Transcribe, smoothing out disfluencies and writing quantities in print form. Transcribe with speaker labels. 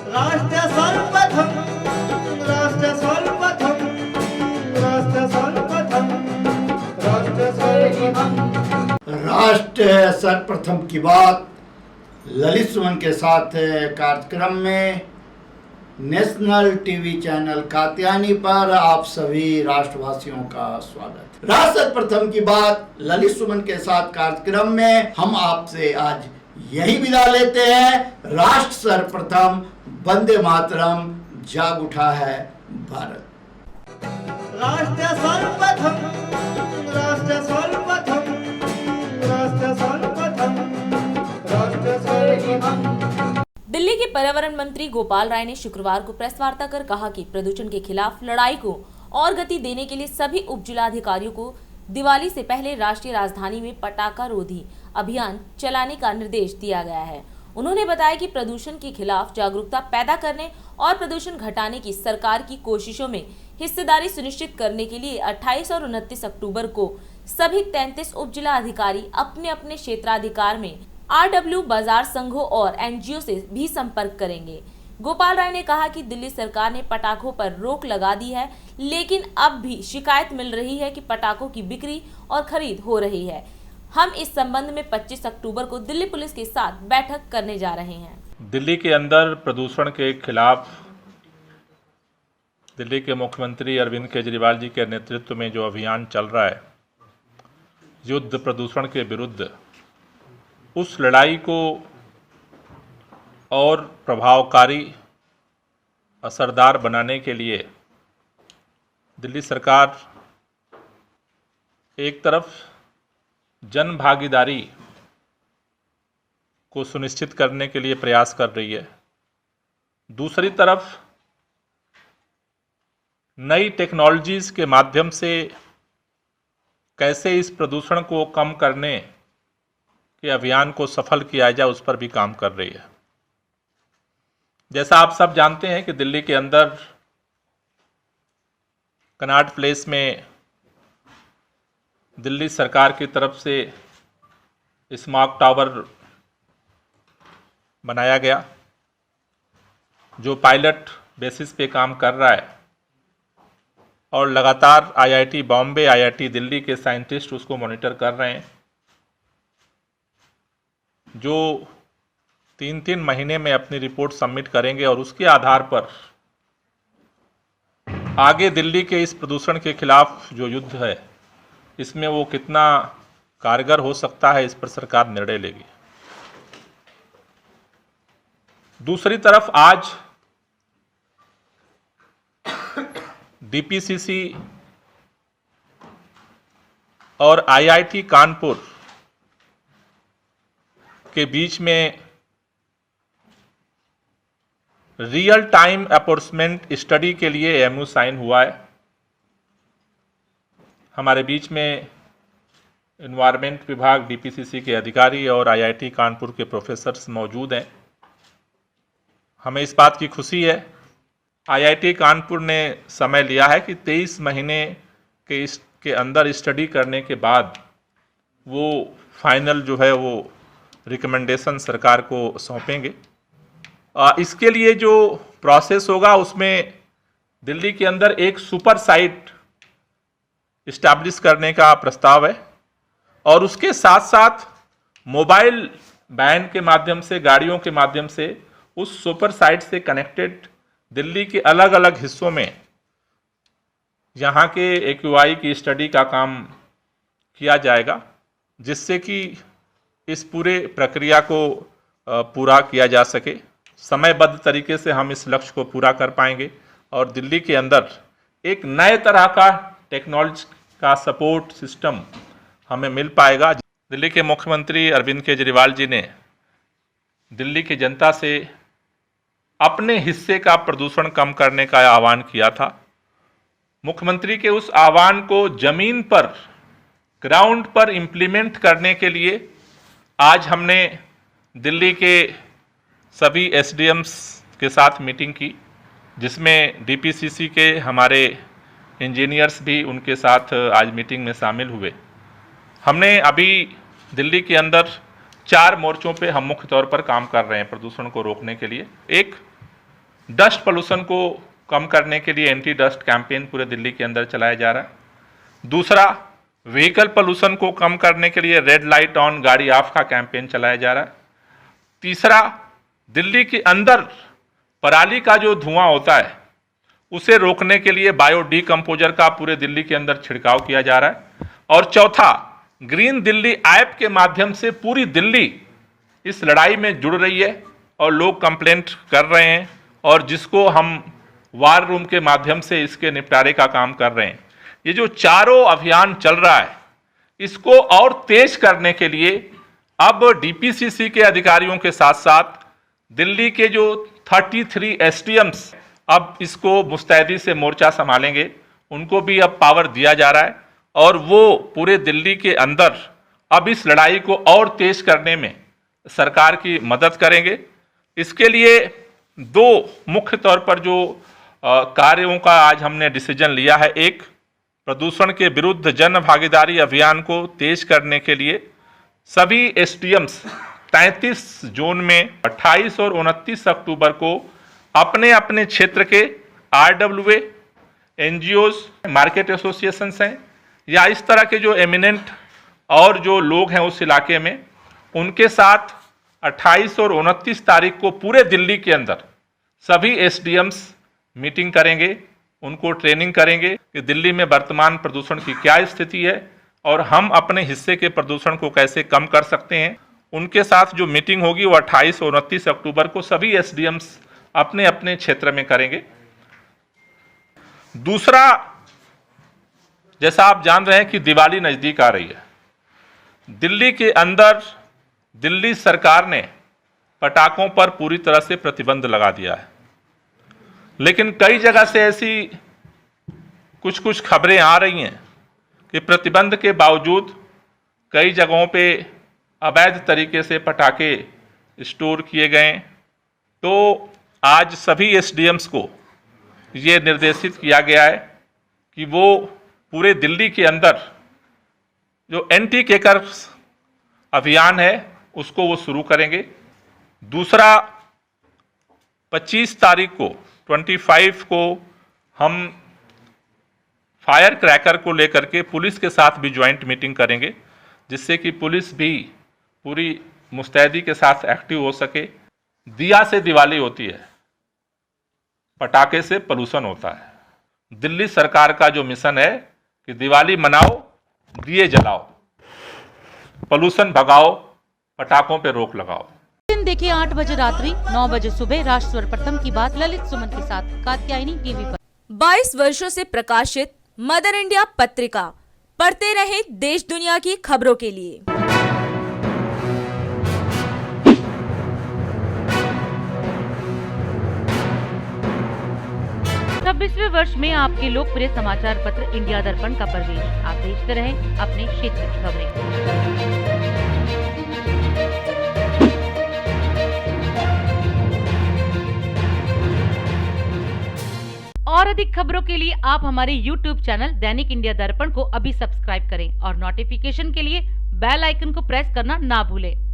Speaker 1: राष्ट्र सर्वप्रथम, राष्ट्र सर्वप्रथम, राष्ट्र सर्वप्रथम, राष्ट्र सर्वप्रथम।
Speaker 2: राष्ट्र सर्वप्रथम की बात ललित सुमन के साथ कार्यक्रम में नेशनल टीवी चैनल कात्यायनी पर आप सभी राष्ट्रवासियों का स्वागत। राष्ट्र सर्वप्रथम की बात ललित सुमन के साथ कार्यक्रम में हम आपसे आज यही विदा लेते हैं। राष्ट्र सर्वप्रथम, वंदे मातरम, जाग उठा है भारत।
Speaker 1: राष्ट्र सर्वप्रथम, राष्ट्र सर्वप्रथम, राष्ट्र सर्वप्रथम, राष्ट्र सर्वप्रथम।
Speaker 3: दिल्ली के पर्यावरण मंत्री गोपाल राय ने शुक्रवार को प्रेस वार्ता कर कहा कि प्रदूषण के खिलाफ लड़ाई को और गति देने के लिए सभी उप जिलाधिकारियों को दिवाली से पहले राष्ट्रीय राजधानी में पटाखा रोधी अभियान चलाने का निर्देश दिया गया है। उन्होंने बताया कि प्रदूषण के खिलाफ जागरूकता पैदा करने और प्रदूषण घटाने की सरकार की कोशिशों में हिस्सेदारी सुनिश्चित करने के लिए 28 और 29 अक्टूबर को सभी 33 उप जिला अधिकारी अपने अपने क्षेत्राधिकार में RW बाजार संघों और NGO से भी संपर्क करेंगे। गोपाल राय ने कहा कि दिल्ली सरकार ने पटाखों पर रोक लगा दी है, लेकिन अब भी शिकायत मिल रही है कि पटाखों की बिक्री और खरीद हो रही है। हम इस संबंध में 25 अक्टूबर को दिल्ली पुलिस के साथ बैठक करने जा रहे हैं।
Speaker 4: दिल्ली के अंदर प्रदूषण के खिलाफ दिल्ली के मुख्यमंत्री अरविंद केजरीवाल जी के नेतृत्व में जो अभियान चल रहा है, युद्ध प्रदूषण के विरुद्ध, उस लड़ाई को और प्रभावकारी, असरदार बनाने के लिए दिल्ली सरकार एक तरफ जन भागीदारी को सुनिश्चित करने के लिए प्रयास कर रही है, दूसरी तरफ नई टेक्नोलॉजीज़ के माध्यम से कैसे इस प्रदूषण को कम करने के अभियान को सफल किया जाए, उस पर भी काम कर रही है। जैसा आप सब जानते हैं कि दिल्ली के अंदर कनॉट प्लेस में दिल्ली सरकार की तरफ से स्मॉग टावर बनाया गया, जो पायलट बेसिस पे काम कर रहा है, और लगातार IIT बॉम्बे, IIT दिल्ली के साइंटिस्ट उसको मॉनिटर कर रहे हैं, जो 3-3 महीने में अपनी रिपोर्ट सबमिट करेंगे और उसके आधार पर आगे दिल्ली के इस प्रदूषण के खिलाफ जो युद्ध है, इसमें वो कितना कारगर हो सकता है, इस पर सरकार निर्णय लेगी। दूसरी तरफ आज DPCC और IIT कानपुर के बीच में रियल टाइम एनफोर्समेंट स्टडी के लिए MOU साइन हुआ है। हमारे बीच में एनवायरनमेंट विभाग DPCC के अधिकारी और IIT कानपुर के प्रोफेसर्स मौजूद हैं। हमें इस बात की खुशी है, IIT कानपुर ने समय लिया है कि 23 महीने के अंदर स्टडी करने के बाद वो फाइनल जो है वो रिकमेंडेशन सरकार को सौंपेंगे। इसके लिए जो प्रोसेस होगा, उसमें दिल्ली के अंदर एक सुपर साइट इस्टेब्लिश करने का प्रस्ताव है, और उसके साथ साथ मोबाइल वैन के माध्यम से, गाड़ियों के माध्यम से उस सुपर साइट से कनेक्टेड दिल्ली के अलग अलग हिस्सों में यहाँ के AQI की स्टडी का काम किया जाएगा, जिससे कि इस पूरे प्रक्रिया को पूरा किया जा सके। समयबद्ध तरीके से हम इस लक्ष्य को पूरा कर पाएंगे और दिल्ली के अंदर एक नए तरह का टेक्नोलॉजी का सपोर्ट सिस्टम हमें मिल पाएगा। दिल्ली के मुख्यमंत्री अरविंद केजरीवाल जी ने दिल्ली की जनता से अपने हिस्से का प्रदूषण कम करने का आह्वान किया था। मुख्यमंत्री के उस आह्वान को जमीन पर, ग्राउंड पर इम्प्लीमेंट करने के लिए आज हमने दिल्ली के सभी SDMs के साथ मीटिंग की, जिसमें DPCC के हमारे इंजीनियर्स भी उनके साथ आज मीटिंग में शामिल हुए। हमने अभी दिल्ली के अंदर 4 मोर्चों पे हम मुख्य तौर पर काम कर रहे हैं प्रदूषण को रोकने के लिए। एक, डस्ट पोल्यूशन को कम करने के लिए एंटी डस्ट कैंपेन पूरे दिल्ली के अंदर चलाया जा रहा है। दूसरा, व्हीकल पोल्यूशन को कम करने के लिए रेड लाइट ऑन गाड़ी ऑफ का कैंपेन चलाया जा रहा है। तीसरा, दिल्ली के अंदर पराली का जो धुआं होता है उसे रोकने के लिए बायो डीकम्पोजर का पूरे दिल्ली के अंदर छिड़काव किया जा रहा है। और चौथा, ग्रीन दिल्ली ऐप के माध्यम से पूरी दिल्ली इस लड़ाई में जुड़ रही है और लोग कंप्लेंट कर रहे हैं और जिसको हम वार रूम के माध्यम से इसके निपटारे का काम कर रहे हैं। ये जो चारों अभियान चल रहा है इसको और तेज करने के लिए अब डीपीसीसी के अधिकारियों के साथ साथ दिल्ली के जो 33 एसडीएम्स अब इसको मुस्तैदी से मोर्चा संभालेंगे, उनको भी अब पावर दिया जा रहा है और वो पूरे दिल्ली के अंदर अब इस लड़ाई को और तेज करने में सरकार की मदद करेंगे। इसके लिए दो मुख्य तौर पर जो कार्यों का आज हमने डिसीजन लिया है। एक, प्रदूषण के विरुद्ध जन भागीदारी अभियान को तेज करने के लिए सभी एसडीएम्स 33 जोन में 28 और 29 अक्टूबर को अपने अपने क्षेत्र के आरडब्ल्यूए, एनजीओज, मार्केट एसोसिएशंस हैं या इस तरह के जो एमिनेंट और जो लोग हैं उस इलाके में, उनके साथ 28 और 29 तारीख को पूरे दिल्ली के अंदर सभी एसडीएम्स मीटिंग करेंगे, उनको ट्रेनिंग करेंगे कि दिल्ली में वर्तमान प्रदूषण की क्या स्थिति है और हम अपने हिस्से के प्रदूषण को कैसे कम कर सकते हैं। उनके साथ जो मीटिंग होगी वो 28 और 29 अक्टूबर को सभी एसडीएम्स अपने अपने क्षेत्र में करेंगे। दूसरा, जैसा आप जान रहे हैं कि दिवाली नजदीक आ रही है। दिल्ली के अंदर दिल्ली सरकार ने पटाखों पर पूरी तरह से प्रतिबंध लगा दिया है, लेकिन कई जगह से ऐसी कुछ खबरें आ रही हैं कि प्रतिबंध के बावजूद कई जगहों पे अवैध तरीके से पटाखे स्टोर किए गए। तो आज सभी एसडीएम्स को ये निर्देशित किया गया है कि वो पूरे दिल्ली के अंदर जो एंटी केकर्स अभियान है उसको वो शुरू करेंगे। दूसरा, 25 तारीख को 25 को हम फायर क्रैकर को लेकर के पुलिस के साथ भी ज्वाइंट मीटिंग करेंगे, जिससे कि पुलिस भी पूरी मुस्तैदी के साथ एक्टिव हो सके। दिया से दिवाली होती है, पटाखे से पोल्यूशन होता है। दिल्ली सरकार का जो मिशन है कि दिवाली मनाओ, दिए जलाओ, पोल्यूशन भगाओ, पटाखों पे रोक लगाओ।
Speaker 5: दिन देखिए 8 बजे रात्रि 9 बजे सुबह राष्ट्र सर्वप्रथम की बात ललित सुमन के साथ कात्यायनी टीवी पर।
Speaker 3: 22 वर्षों से प्रकाशित मदर इंडिया पत्रिका, पढ़ते रहे देश दुनिया की खबरों के लिए।
Speaker 5: 26वें वर्ष में आपके लोकप्रिय समाचार पत्र इंडिया दर्पण का प्रवेश। आप देखते रहें अपने क्षेत्र की खबरें। और अधिक खबरों के लिए आप हमारे YouTube चैनल दैनिक इंडिया दर्पण को अभी सब्सक्राइब करें और नोटिफिकेशन के लिए बेल आइकन को प्रेस करना ना भूलें।